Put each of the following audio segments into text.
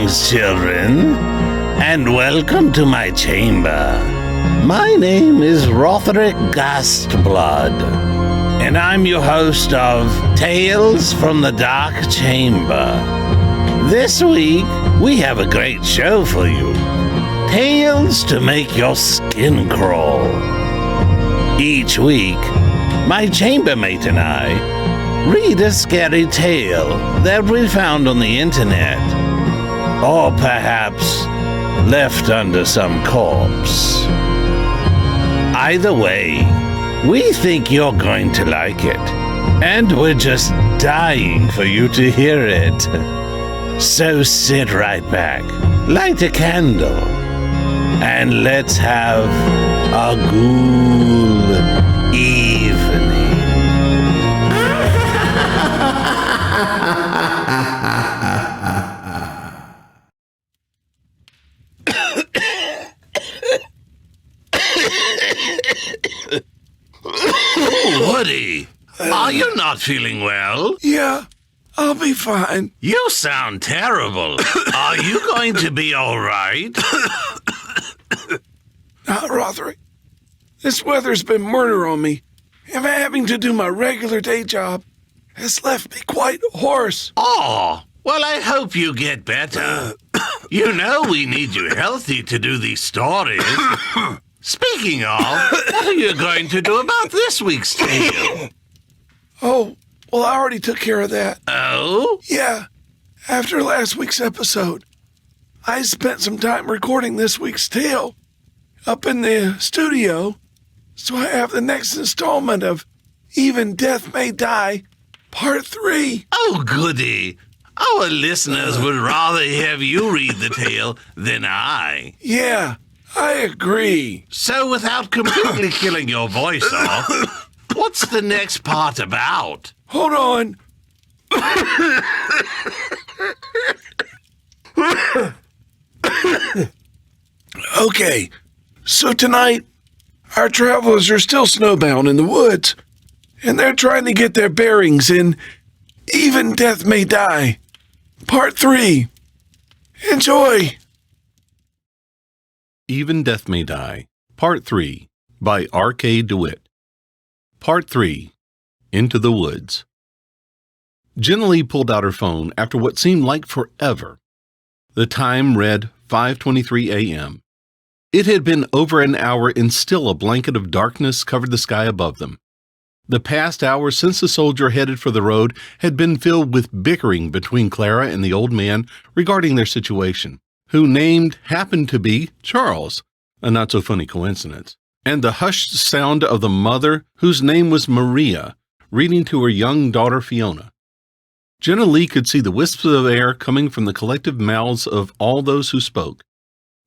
Greetings, children, and welcome to my chamber. My name is Rotherick Gastblood, and I'm your host of Tales from the Dark Chamber. This week, we have a great show for you. Tales to make your skin crawl. Each week, my chambermate and I read a scary tale that we found on the internet, or perhaps left under some corpse. Either way, we think you're going to like it, and we're just dying for you to hear it. So sit right back, light a candle, and let's have a ghoul evening. Woody, are you not feeling well? Yeah, I'll be fine. You sound terrible. Are you going to be all right? Not Rotherick. This weather's been murder on me, and having to do my regular day job has left me quite hoarse. Oh, well, I hope you get better. You know we need you healthy to do these stories. Speaking of, what are you going to do about this week's tale? Oh, well, I already took care of that. Oh? Yeah, after last week's episode, I spent some time recording this week's tale up in the studio, so I have the next installment of Even Death May Die, Part 3. Oh, goody. Our listeners would rather have you read the tale than I. Yeah, I agree. So without completely killing your voice off, what's the next part about? Hold on. Okay, so tonight, our travelers are still snowbound in the woods, and they're trying to get their bearings in Even Death May Die, Part 3. Enjoy! Even Death May Die, Part 3, by R.K. DeWitt. Part 3, Into the Woods. Jennaleigh pulled out her phone after what seemed like forever. The time read 5:23 a.m. It had been over an hour and still a blanket of darkness covered the sky above them. The past hour since the soldier headed for the road had been filled with bickering between Clara and the old man regarding their situation, who named happened to be Charles, a not-so-funny coincidence, and the hushed sound of the mother, whose name was Maria, reading to her young daughter Fiona. Jennaleigh could see the wisps of air coming from the collective mouths of all those who spoke.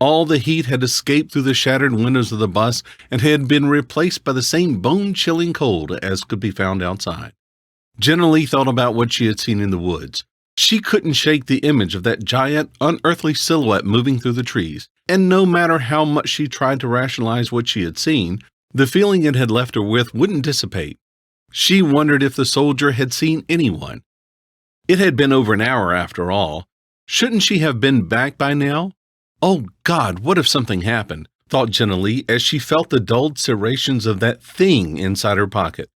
All the heat had escaped through the shattered windows of the bus and had been replaced by the same bone-chilling cold as could be found outside. Jennaleigh thought about what she had seen in the woods. She couldn't shake the image of that giant, unearthly silhouette moving through the trees, and no matter how much she tried to rationalize what she had seen, the feeling it had left her with wouldn't dissipate. She wondered if the soldier had seen anyone. It had been over an hour after all. Shouldn't she have been back by now? Oh, God, what if something happened, thought Jennaleigh as she felt the dulled serrations of that thing inside her pocket.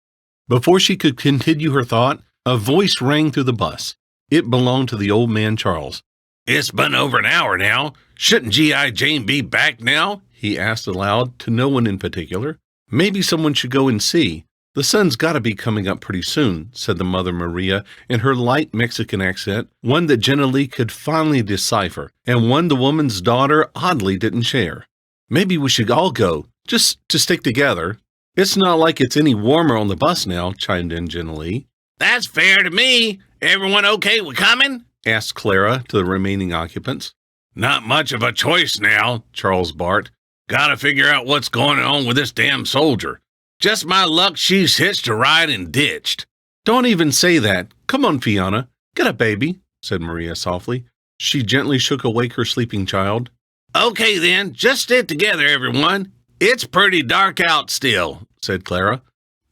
Before she could continue her thought, a voice rang through the bus. It belonged to the old man Charles. It's been over an hour now. Shouldn't G.I. Jane be back now? He asked aloud to no one in particular. Maybe someone should go and see. The sun's got to be coming up pretty soon, said the mother Maria in her light Mexican accent, one that Jennaleigh could finally decipher, and one the woman's daughter oddly didn't share. Maybe we should all go, just to stick together. It's not like it's any warmer on the bus now, chimed in Jennaleigh. That's fair to me. Everyone okay with coming? Asked Clara to the remaining occupants. Not much of a choice now, Charles barked. Gotta figure out what's going on with this damn soldier. Just my luck she's hitched a ride and ditched. Don't even say that. Come on, Fiona. Get up, baby, said Maria softly. She gently shook awake her sleeping child. Okay then, just stick together, everyone. It's pretty dark out still, said Clara.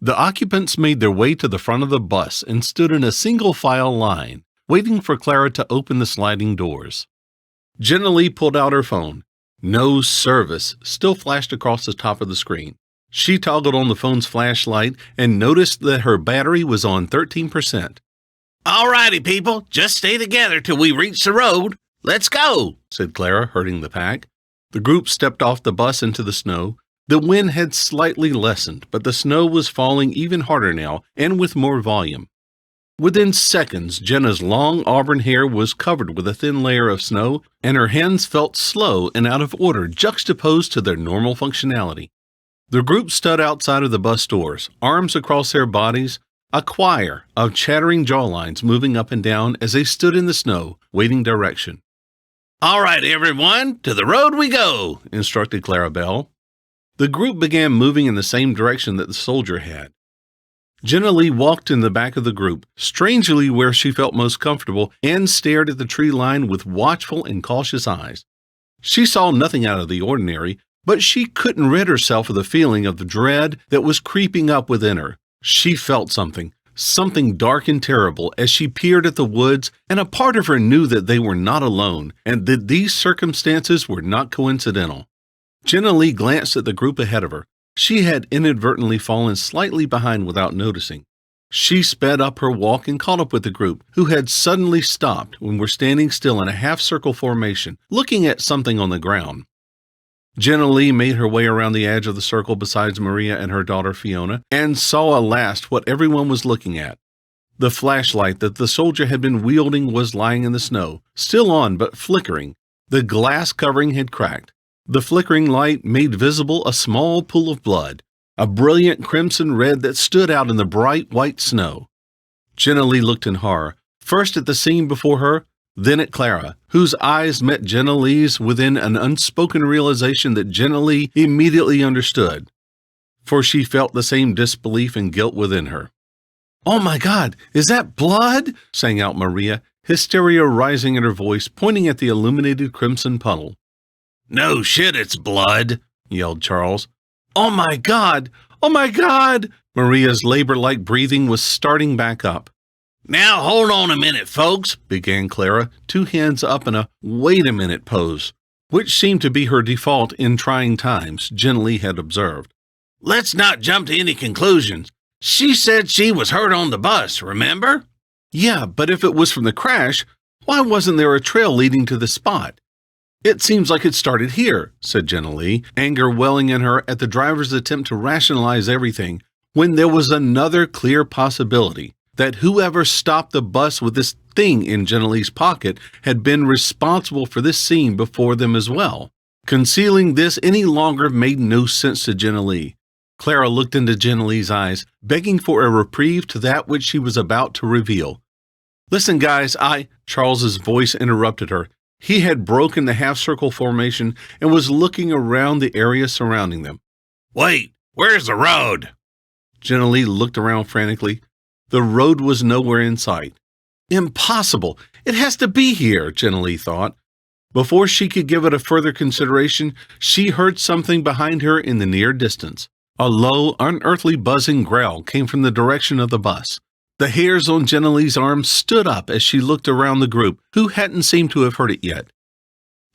The occupants made their way to the front of the bus and stood in a single file line, waiting for Clara to open the sliding doors. Jennaleigh pulled out her phone. No service still flashed across the top of the screen. She toggled on the phone's flashlight and noticed that her battery was on 13%. All righty, people, just stay together till we reach the road. Let's go, said Clara, herding the pack. The group stepped off the bus into the snow. The wind had slightly lessened, but the snow was falling even harder now and with more volume. Within seconds, Jenna's long auburn hair was covered with a thin layer of snow, and her hands felt slow and out of order juxtaposed to their normal functionality. The group stood outside of the bus doors, arms across their bodies, a choir of chattering jawlines moving up and down as they stood in the snow, waiting direction. All right, everyone, to the road we go, instructed Clara Bell. The group began moving in the same direction that the soldier had. Jennaleigh walked in the back of the group, strangely where she felt most comfortable, and stared at the tree line with watchful and cautious eyes. She saw nothing out of the ordinary, but she couldn't rid herself of the feeling of the dread that was creeping up within her. She felt something dark and terrible as she peered at the woods, and a part of her knew that they were not alone, and that these circumstances were not coincidental. Jennaleigh glanced at the group ahead of her. She had inadvertently fallen slightly behind without noticing. She sped up her walk and caught up with the group, who had suddenly stopped and were standing still in a half-circle formation, looking at something on the ground. Jennaleigh made her way around the edge of the circle beside Maria and her daughter Fiona, and saw at last what everyone was looking at. The flashlight that the soldier had been wielding was lying in the snow, still on but flickering. The glass covering had cracked. The flickering light made visible a small pool of blood, a brilliant crimson red that stood out in the bright white snow. Jennaleigh looked in horror, first at the scene before her, then at Clara, whose eyes met Jennaleigh's within an unspoken realization that Jennaleigh immediately understood, for she felt the same disbelief and guilt within her. "Oh my God, is that blood?" sang out Maria, hysteria rising in her voice, pointing at the illuminated crimson puddle. "No shit, it's blood," yelled Charles. "Oh my God! Oh my God!" Maria's labor-like breathing was starting back up. "Now hold on a minute, folks," began Clara, two hands up in a wait-a-minute pose, which seemed to be her default in trying times, Jennaleigh had observed. "Let's not jump to any conclusions. She said she was hurt on the bus, remember?" "Yeah, but if it was from the crash, why wasn't there a trail leading to the spot?" "It seems like it started here," said Jennaleigh, anger welling in her at the driver's attempt to rationalize everything, when there was another clear possibility, that whoever stopped the bus with this thing in Jennaleigh's pocket had been responsible for this scene before them as well. Concealing this any longer made no sense to Jennaleigh. Clara looked into Jennaleigh's eyes, begging for a reprieve to that which she was about to reveal. "Listen, guys, Charles's voice interrupted her. He had broken the half-circle formation and was looking around the area surrounding them. "Wait, where's the road?" Jennaleigh looked around frantically. The road was nowhere in sight. "Impossible! It has to be here," Jennaleigh thought. Before she could give it a further consideration, she heard something behind her in the near distance. A low, unearthly buzzing growl came from the direction of the bus. The hairs on Jennaleigh's arms stood up as she looked around the group, who hadn't seemed to have heard it yet.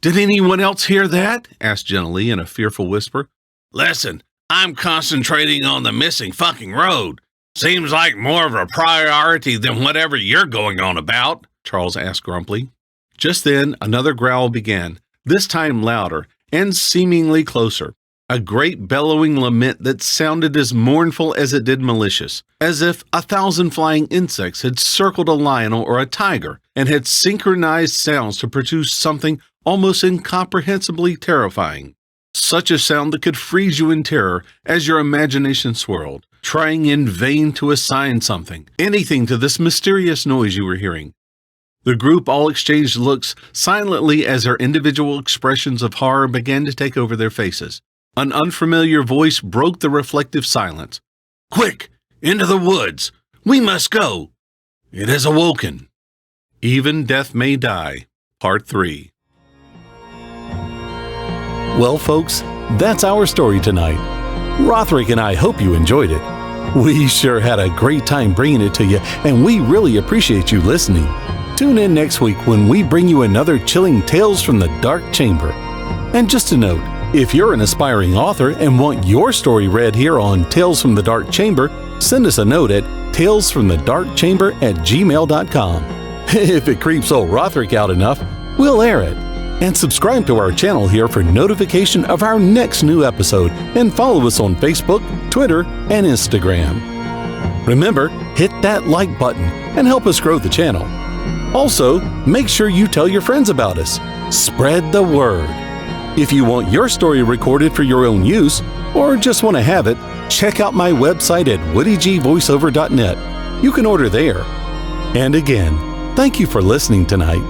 "Did anyone else hear that?" asked Jennaleigh in a fearful whisper. "Listen, I'm concentrating on the missing fucking road. Seems like more of a priority than whatever you're going on about," Charles asked grumpily. Just then, another growl began, this time louder and seemingly closer. A great bellowing lament that sounded as mournful as it did malicious, as if 1,000 flying insects had circled a lion or a tiger and had synchronized sounds to produce something almost incomprehensibly terrifying. Such a sound that could freeze you in terror as your imagination swirled, trying in vain to assign something, anything to this mysterious noise you were hearing. The group all exchanged looks silently as their individual expressions of horror began to take over their faces. An unfamiliar voice broke the reflective silence. "Quick! Into the woods! We must go! It has awoken!" Even Death May Die, Part 3. Well, folks, that's our story tonight. Rothrick and I hope you enjoyed it. We sure had a great time bringing it to you, and we really appreciate you listening. Tune in next week when we bring you another chilling Tales from the Dark Chamber. And just a note, if you're an aspiring author and want your story read here on Tales from the Dark Chamber, send us a note at talesfromthedarkchamber@gmail.com. If it creeps old Rothrick out enough, we'll air it. And subscribe to our channel here for notification of our next new episode, and follow us on Facebook, Twitter, and Instagram. Remember, hit that like button and help us grow the channel. Also, make sure you tell your friends about us. Spread the word. If you want your story recorded for your own use, or just want to have it, check out my website at woodygvoiceover.net. You can order there. And again, thank you for listening tonight.